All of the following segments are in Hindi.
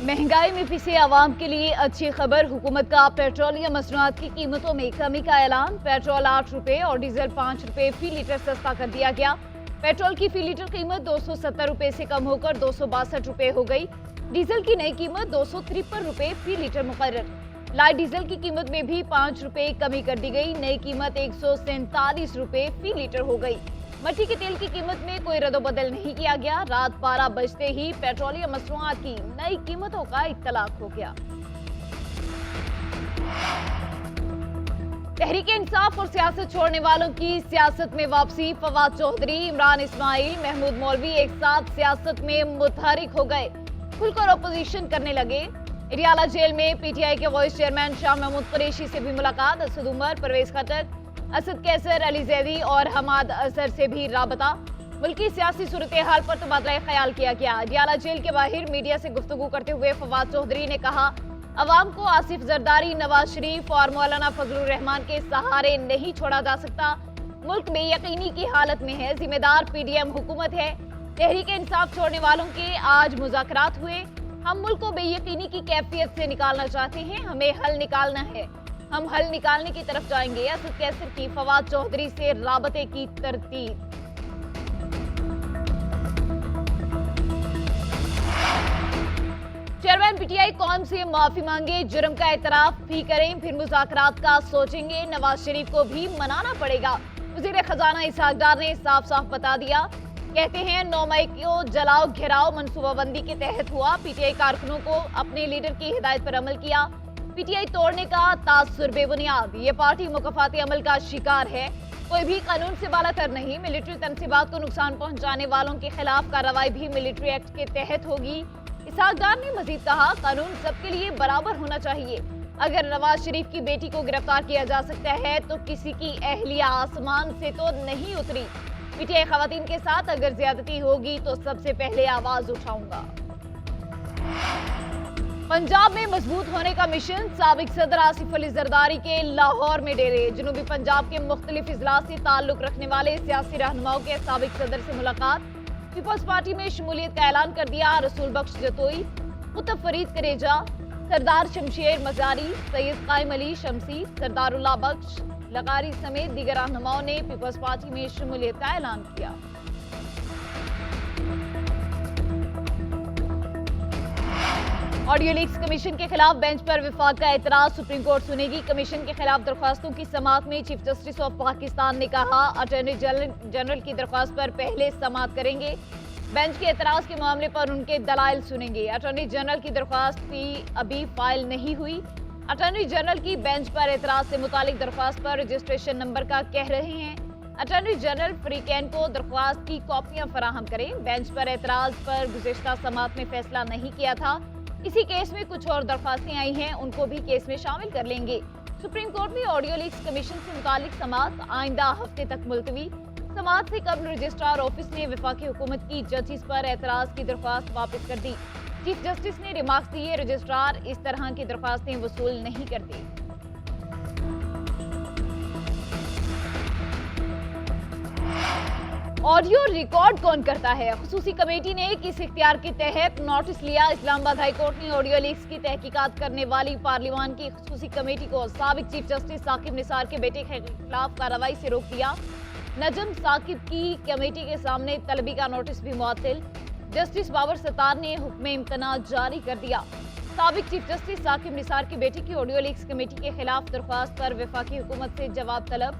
महंगाई में पिसे आवाम के लिए अच्छी खबर। हुकूमत का पेट्रोलियम मसनूआत की कीमतों में कमी का ऐलान। पेट्रोल 8 रुपए और डीजल 5 रुपए फी लीटर सस्ता कर दिया गया। पेट्रोल की फी लीटर कीमत 270 रुपए से कम होकर 262 रुपए हो गई। डीजल की नई कीमत 253 रुपए फी लीटर मुकर्रर। लाइट डीजल की कीमत में भी 5 रुपए कमी कर दी गई। नई कीमत 147 रुपए फी लीटर हो गई। मट्टी के तेल की कीमत में कोई रद्दोबदल नहीं किया गया। रात 12 बजते ही पेट्रोलियम मसनूआत की नई कीमतों का इत्तलाक हो गया। तहरीके इंसाफ और सियासत छोड़ने वालों की सियासत में वापसी। फवाद चौधरी, इमरान इस्माइल, महमूद मौलवी एक साथ सियासत में मुतहरिक हो गए, खुलकर अपोजिशन करने लगे। इडियाला जेल में पीटीआई के वाइस चेयरमैन शाह महमूद कुरैशी से भी मुलाकात। असद उमर, परवेज खटक, असद कैसर, अली जैदी और हमाद असर से भी राबता। मुल्की सियासी सूरत हाल पर तबादला ख्याल किया गया। इडियाला जेल के बाहर मीडिया से गुफ्तगू करते हुए फवाद चौधरी ने कहा, अवाम को आसिफ जरदारी, नवाज शरीफ और मौलाना फजलुर रहमान के सहारे नहीं छोड़ा जा सकता। मुल्क बेयकीनी की हालत में है। जिम्मेदार पीडीएम हुकूमत है। तहरीके इंसाफ छोड़ने वालों के आज मुज़ाकरात हुए। हम मुल्क को बेयकीनी की कैफियत से निकालना चाहते हैं। हमें हल निकालना है। हम हल निकालने की तरफ जाएंगे। असद कैसर की फवाद चौधरी से राबते की तरतीब। चेयरमैन पीटीआई कौम से माफी मांगे, जुर्म का एतराफ भी करें, फिर मुज़ाकरात का सोचेंगे। नवाज शरीफ को भी मनाना पड़ेगा। वज़ीर खजाना इसहाक डार ने साफ साफ बता दिया। कहते हैं 9 मई को जलाओ घेराव मनसूबाबंदी के तहत हुआ। पीटीआई कारकुनों को अपने लीडर की हिदायत पर अमल किया। पीटीआई तोड़ने का तासुर बेबुनियाद। ये पार्टी मुकफ़ाती अमल का शिकार है। कोई भी कानून से बालातर नहीं। मिलिट्री तनसीबात को नुकसान पहुंचाने वालों के खिलाफ कार्रवाई भी मिलिट्री एक्ट के तहत होगी। इसहाक डार ने मजीद कहा, कानून सबके लिए बराबर होना चाहिए। अगर नवाज शरीफ की बेटी को गिरफ्तार किया जा सकता है तो किसी की अहलिया आसमान से तो नहीं उतरी। पीटीआई खवातीन के साथ अगर ज्यादती होगी तो सबसे पहले आवाज उठाऊंगा। पंजाब में मजबूत होने का मिशन। साबिक सदर आसिफ अली जरदारी के लाहौर में डेरे। जनूबी पंजाब के मुख्तलिफ इजला से ताल्लुक रखने वाले सियासी रहनुमाओं के साबिक सदर से मुलाकात। पीपल्स पार्टी में शमूलियत का ऐलान कर दिया। रसूल बख्श जतोई, कुतुब फरीद करेजा, सरदार शमशेर मजारी, सैयद कायम अली शमसी, सरदारुल्लाह बख्श लगारी समेत दीगर रहनुमाओं ने पीपल्स पार्टी में शमूलियत का ऐलान किया। ऑडियो लीक्स कमीशन के खिलाफ बेंच पर विफाक का एतराज। Supreme court सुनेगी। कमीशन के खिलाफ दरख्वास्तों की समाअत में चीफ जस्टिस ऑफ पाकिस्तान ने कहा, अटॉर्नी जनरल की दरख्वास्त पर पहले समाअत करेंगे। बेंच के एतराज के मामले पर उनके दलाइल सुनेंगे। अटॉर्नी जनरल की दरख्वास्त भी अभी फाइल नहीं हुई। अटॉर्नी जनरल की बेंच पर एतराज से मुतालिक दरख्वास्त पर रजिस्ट्रेशन नंबर का कह रहे हैं। अटॉर्नी जनरल फ्रीकैन को दरख्वास्त की कॉपियां फराहम करें। बेंच पर एतराज पर गुज़िश्ता समाअत में फैसला नहीं किया था। इसी केस में कुछ और दरख्वास्तें आई हैं, उनको भी केस में शामिल कर लेंगे। सुप्रीम कोर्ट में ऑडियो लीक्स कमीशन से मुतालिक समाअत आइंदा हफ्ते तक मुलतवी। समाअत से कबल रजिस्ट्रार ऑफिस ने वफाकी हुकूमत की जजिस पर एतराज की दरख्वास्त वापस कर दी। चीफ जस्टिस ने रिमार्क्स दिए, रजिस्ट्रार इस तरह की दरख्वास्तें वसूल नहीं करते। ऑडियो रिकॉर्ड कौन करता है? खुसूसी कमेटी ने किस इख्तियार के तहत नोटिस लिया? इस्लामाबाद हाई कोर्ट ने ऑडियो लीक्स की तहकीकात करने वाली पार्लियामान की खुसूसी कमेटी को साबिक चीफ जस्टिस साकिब निसार के बेटे के खिलाफ कार्रवाई से रोक दिया। नजम साकिब की कमेटी के सामने तलबी का नोटिस भी मुअत्तल। जस्टिस बाबर सत्तार ने हुक्म इम्तना जारी कर दिया। साबिक चीफ जस्टिस साकिब निसार की बेटी की ऑडियो लीक्स कमेटी के खिलाफ दरख्वास्त पर वफाकी हुकूमत से जवाब तलब।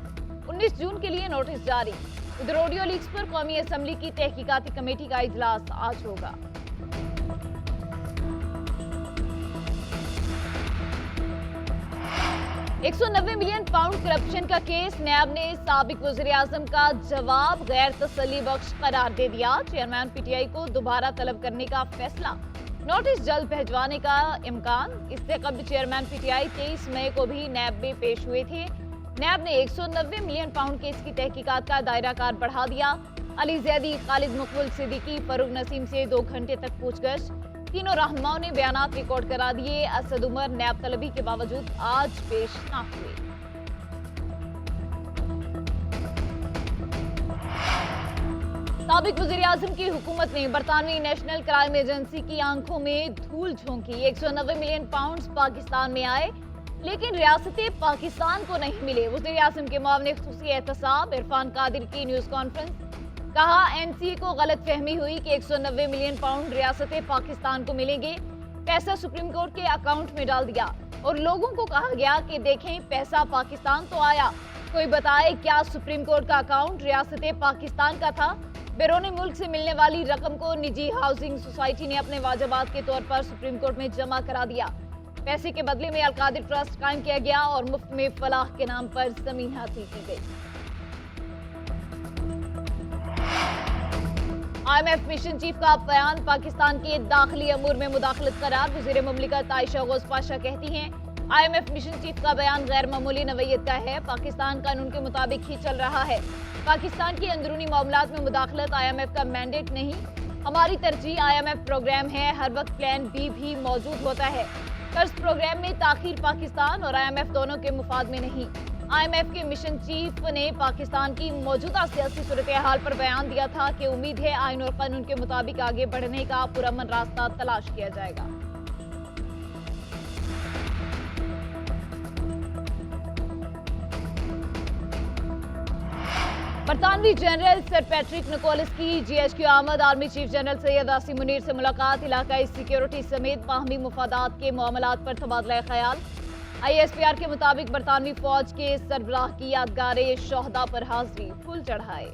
19 जून के लिए नोटिस जारी। उधर ऑडियो लीक्स पर कौमी असम्बली की तहकीकाती कमेटी का इजलास आज होगा। £190 मिलियन करप्शन का केस। नैब ने साबिक वज़ीर आज़म का जवाब गैर तसल्ली बख्श करार दे दिया। चेयरमैन पीटीआई को दोबारा तलब करने का फैसला। नोटिस जल्द भिजवाने का इम्कान। इससे कबल चेयरमैन पीटीआई 23 मई को भी नैब में पेश हुए थे। नैब ने £190 मिलियन केस की तहकीकात का दायरा कार बढ़ा दिया। अली जैदी, खालिद मुकबुल सिद्दीकी, फरूक नसीम से 2 घंटे तक पूछगछ। तीनों रहनुमाओं ने बयानात रिकॉर्ड करा दिए। असद उमर नैब तलबी के बावजूद आज पेश न हुए। साबिक वज़ीर-ए-आज़म की हुकूमत ने बरतानवी नेशनल क्राइम एजेंसी की आंखों में धूल झोंकी। 190 मिलियन पाउंड्स पाकिस्तान में आए, लेकिन रियासत पाकिस्तान को नहीं मिले। वज़ीर-ए-आज़म के मुआविन ख़ुसूसी एहतसाब इरफान कादिर की न्यूज़ कॉन्फ्रेंस। कहा, एनसीए को गलत फहमी हुई कि 190 मिलियन पाउंड रियासत पाकिस्तान को मिलेंगे। पैसा सुप्रीम कोर्ट के अकाउंट में डाल दिया और लोगों को कहा गया कि देखें, पैसा पाकिस्तान तो आया। कोई बताए क्या सुप्रीम कोर्ट का अकाउंट रियासत पाकिस्तान का था? बैरून मुल्क से मिलने वाली रकम को निजी हाउसिंग सोसाइटी ने अपने वाजबात के तौर पर सुप्रीम कोर्ट में जमा करा दिया। पैसे के बदले में अलकादिर ट्रस्ट कायम किया गया और मुफ्त में फलाह के नाम पर जमीन हासिल की गई। IMF मिशन चीफ का बयान पाकिस्तान के दाखिली अमूर में मुदाखलत करार। वज़ीर मुमलिकत आयशा गौस पाशा कहती हैं, IMF मिशन चीफ का बयान गैर मामूली नवैयत का है। पाकिस्तान कानून के मुताबिक ही चल रहा है। पाकिस्तान की अंदरूनी मामलात में मुदाखलत IMF का मैंडेट नहीं। हमारी तरजीह IMF प्रोग्राम है। हर वक्त प्लान बी भी मौजूद होता है। कर्ज प्रोग्राम में ताखीर पाकिस्तान और IMF दोनों के मुफाद में नहीं। IMF के मिशन चीफ ने पाकिस्तान की मौजूदा सियासी सूरत हाल पर बयान दिया था कि उम्मीद है आइन और कानून के मुताबिक आगे बढ़ने का पुरअमन रास्ता तलाश किया जाएगा। बरतानवी जनरल सर पैट्रिक निकोलस की GHQ आमद। Army chief general Syed Asim Munir से मुलाकात। इलाकाई सिक्योरिटी समेत बाहमी मुफादात के मामलात पर तबादला ख्याल। ISPR के मुताबिक बरतानवी फौज के सरबराह की यादगार शोहदा पर हाजिरी, फूल चढ़ाए।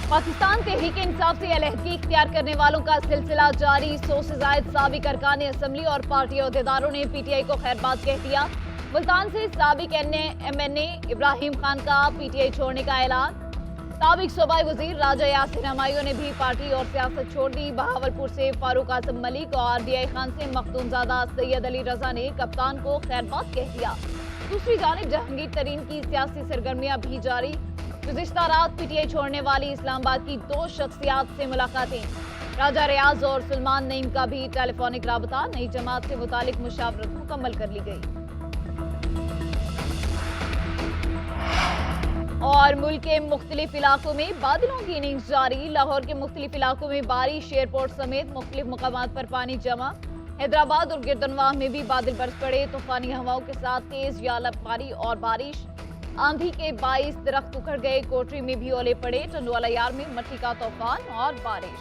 पाकिस्तान तहरीक इंसाफ से अलहदगी इख्तियार करने वालों का सिलसिला जारी। 100 से जायद साबिक अरकान असम्बली और पार्टी अहदेदारों ने PTI को खैरबाद कह दिया। मुल्तान से साबिक MNA इब्राहिम खान का PTI छोड़ने का ऐलान। साबिक सूबाई वजीर राजा यासिर हमायूं ने भी पार्टी और सियासत छोड़ दी। बहावलपुर से फारूक आजम मलिक और RBI खान से मखदूमजादा सैयद अली रजा ने कप्तान को खैरबाद कह दिया। दूसरी जानिब जहांगीर तरीन की सियासी सरगर्मियां भी जारी। गुज़िश्ता रात PTI छोड़ने वाली इस्लामाबाद की 2 शख्सियात से मुलाकातें। राजा रियाज और सलमान नईम का भी टेलीफोनिक राबता। नई जमात से मुतालिक मुशावरत मुकम्मल कर ली गई। और मुल्क के मुख्तलिफ इलाकों में बादलों की इनिंग्स जारी। लाहौर के मुख्तलिफ इलाकों में बारिश, एयरपोर्ट समेत मुख्तलिफ मुकामात पर पानी जमा। हैदराबाद और गिरदनवाह में भी बादल बरस पड़े। तूफानी हवाओं के साथ तेज या बर्फबारी और बारिश। आंधी के 22 दरख्त उखड़ गए। कोटरी में भी ओले पड़े। टंडवाला यार में मट्टी का तूफान और बारिश।